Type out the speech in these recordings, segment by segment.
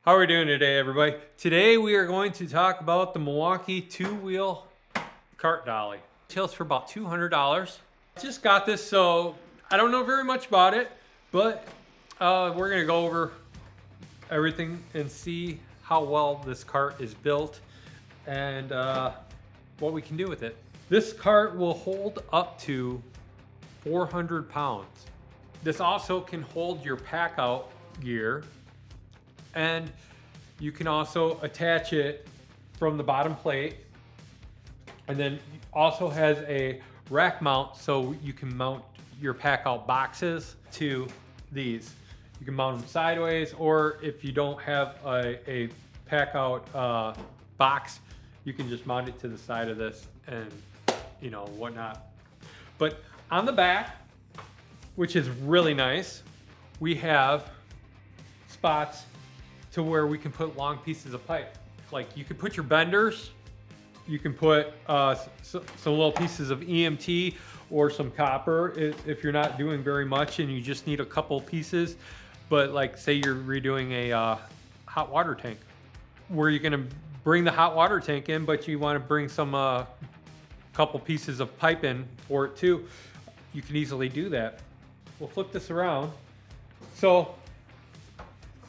How are we doing today, everybody? Today we are going to talk about the Milwaukee two-wheel cart dolly. Retails for about $200. Just got this, so I don't know very much about it, but we're gonna go over everything and see how well this cart is built and what we can do with it. This cart will hold up to 400 pounds. This also can hold your PACKOUT gear, and you can also attach it from the bottom plate, and then also has a rack mount so you can mount your PACKOUT boxes to these. You can mount them sideways, or if you don't have a PACKOUT box, you can just mount it to the side of this and whatnot. But on the back, which is really nice, we have spots to where we can put long pieces of pipe. Like you can put your benders, you can put some little pieces of EMT or some copper if you're not doing very much and you just need a couple pieces. But like say you're redoing a hot water tank, where you're gonna bring the hot water tank in, but you wanna bring some couple pieces of pipe in for it too, you can easily do that. We'll flip this around. So,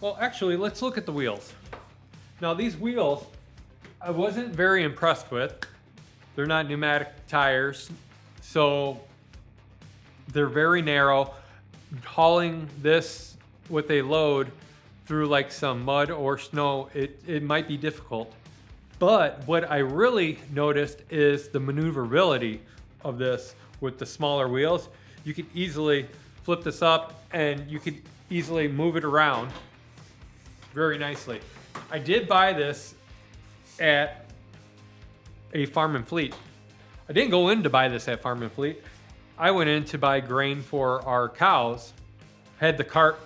well, actually, let's look at the wheels. Now, these wheels, I wasn't very impressed with. They're not pneumatic tires, so they're very narrow. Hauling this with a load through like some mud or snow, it might be difficult. But what I really noticed is the maneuverability of this with the smaller wheels. You could easily flip this up and you could easily move it around very nicely. I did buy this at a Farm and Fleet. I didn't go in to buy this at Farm and Fleet. I went in to buy grain for our cows. Had the cart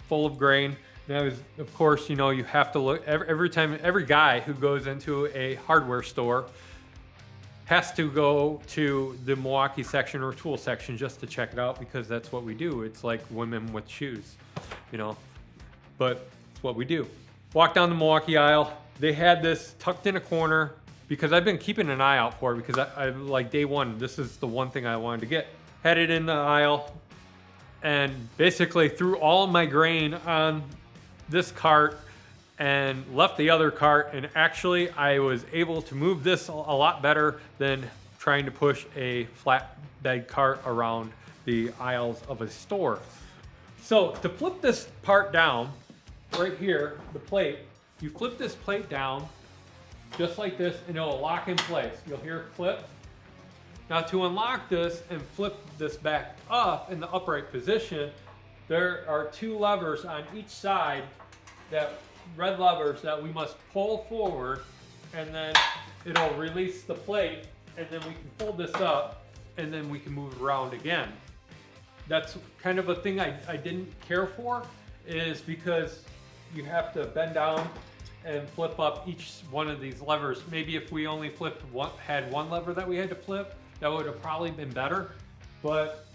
full of grain. And I was, of course, you have to look every guy who goes into a hardware store has to go to the Milwaukee section or tool section just to check it out, because that's what we do. It's like women with shoes, but it's what we do. Walk down the Milwaukee aisle. They had this tucked in a corner because I've been keeping an eye out for it, because I like day one, this is the one thing I wanted to get. Had it in the aisle and basically threw all of my grain on this cart and left the other cart, and actually I was able to move this a lot better than trying to push a flatbed cart around the aisles of a store. So to flip this part down, right here, the plate, you flip this plate down just like this and it'll lock in place. You'll hear it clip. Now to unlock this and flip this back up in the upright position, there are two levers on each side, red levers that we must pull forward, and then it'll release the plate, and then we can fold this up and then we can move it around again. That's kind of a thing I didn't care for, is because you have to bend down and flip up each one of these levers. Maybe if we only had one lever that we had to flip, that would have probably been better. But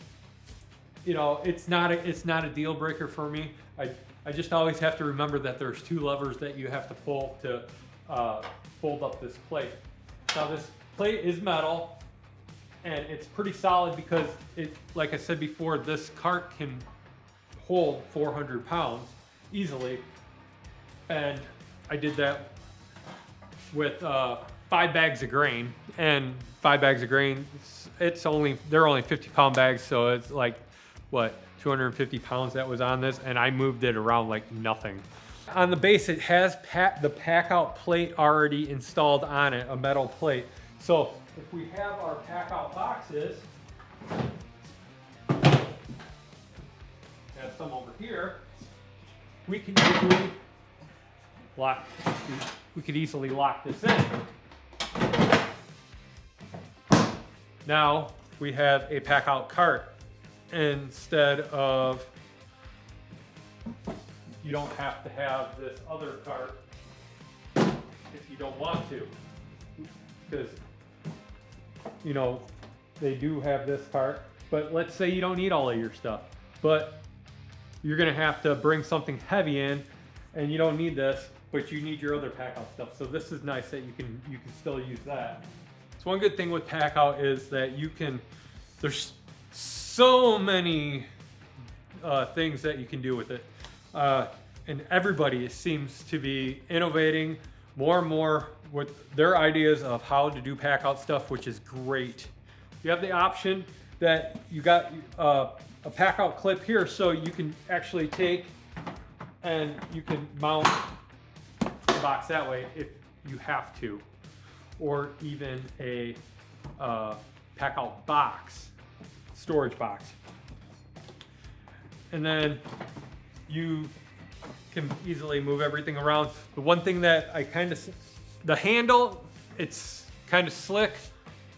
it's not a deal breaker for me. I just always have to remember that there's two levers that you have to pull to fold up this plate. Now this plate is metal and it's pretty solid because like I said before, this cart can hold 400 pounds easily. And I did that with 5 bags of grain, and 5 bags of grain, they're only 50-pound bags, so it's like, what, 250 pounds that was on this, and I moved it around like nothing. On the base, it has the PACKOUT plate already installed on it, a metal plate. So if we have our PACKOUT boxes, have some over here, we could easily lock this in. Now we have a PACKOUT cart. Instead of, you don't have to have this other cart if you don't want to, because they do have this cart, but let's say you don't need all of your stuff, but you're gonna have to bring something heavy in and you don't need this. but you need your other Packout stuff. So this is nice that you can still use that. So one good thing with Packout is that there's so many things that you can do with it. And everybody seems to be innovating more and more with their ideas of how to do Packout stuff, which is great. You have the option that you got a Packout clip here, so you can actually take and you can mount the box that way if you have to, or even a Packout box, storage box. And then you can easily move everything around. The one thing that the handle, it's kind of slick.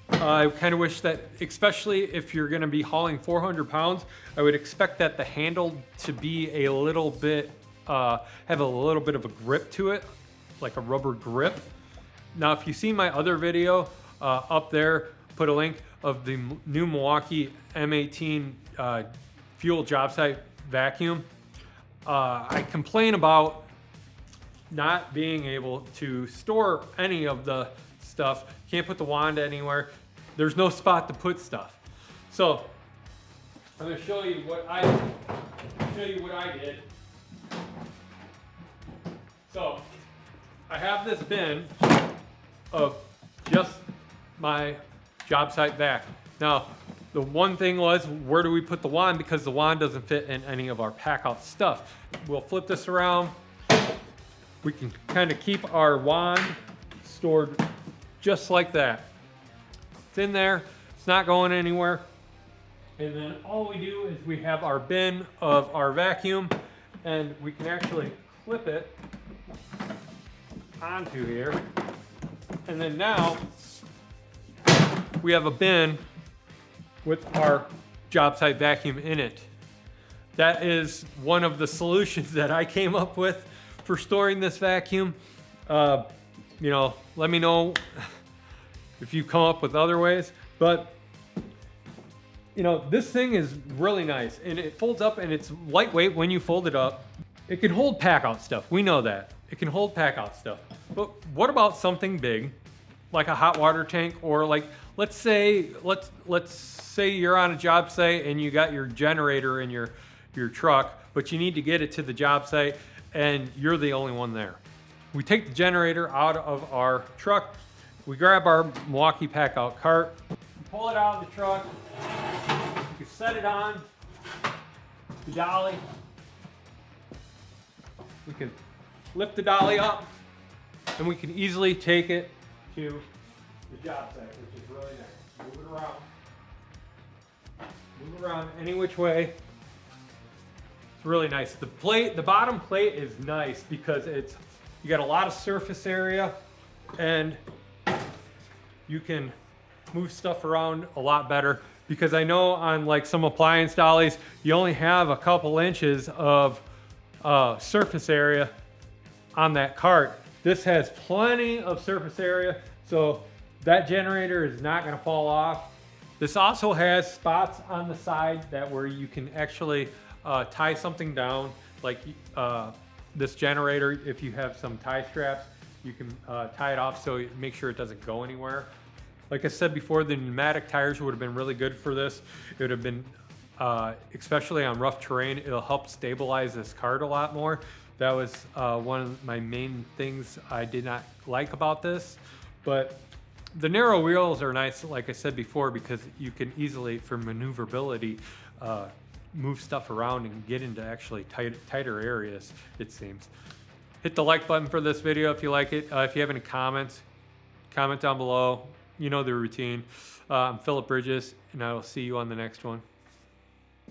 I kind of wish that, especially if you're gonna be hauling 400 pounds, I would expect that the handle to be a little bit, have a little bit of a grip to it, like a rubber grip. Now, if you've seen my other video up there, put a link of the new Milwaukee M18 fuel job site vacuum. I complain about not being able to store any of the stuff. Can't put the wand anywhere. There's no spot to put stuff. So I'm going to show you what I did. So I have this bin of just my job site vac. Now, the one thing was, where do we put the wand? Because the wand doesn't fit in any of our Packout stuff. We'll flip this around. We can kind of keep our wand stored just like that. It's in there, it's not going anywhere. And then all we do is we have our bin of our vacuum, and we can actually clip it onto here. And then now we have a bin with our job site vacuum in it. That is one of the solutions that I came up with for storing this vacuum. You know, let me know if you come up with other ways, but you know, this thing is really nice, and it folds up, and it's lightweight when you fold it up. It can hold Packout stuff, we know that. It can hold Packout stuff. But what about something big, like a hot water tank, or like, let's say you're on a job site and you got your generator in your truck, but you need to get it to the job site and you're the only one there. We take the generator out of our truck, we grab our Milwaukee Packout cart, pull it out of the truck, you can set it on the dolly. We can lift the dolly up and we can easily take it to the job site, which is really nice. Move it around. Move it around any which way. It's really nice. The bottom plate is nice because you got a lot of surface area, and you can move stuff around a lot better, because I know on like some appliance dollies, you only have a couple inches of surface area on that cart. This has plenty of surface area, so that generator is not going to fall off. This also has spots on the side where you can actually tie something down, like this generator. If you have some tie straps, you can tie it off so make sure it doesn't go anywhere. Like I said before, the pneumatic tires would have been really good for this. It would have been, especially on rough terrain, it'll help stabilize this cart a lot more. That was one of my main things I did not like about this. But the narrow wheels are nice, like I said before, because you can easily, for maneuverability, move stuff around and get into actually tighter areas, it seems. Hit the like button for this video if you like it. If you have any comments, comment down below. You know the routine. I'm Phillip Bridges, and I will see you on the next one.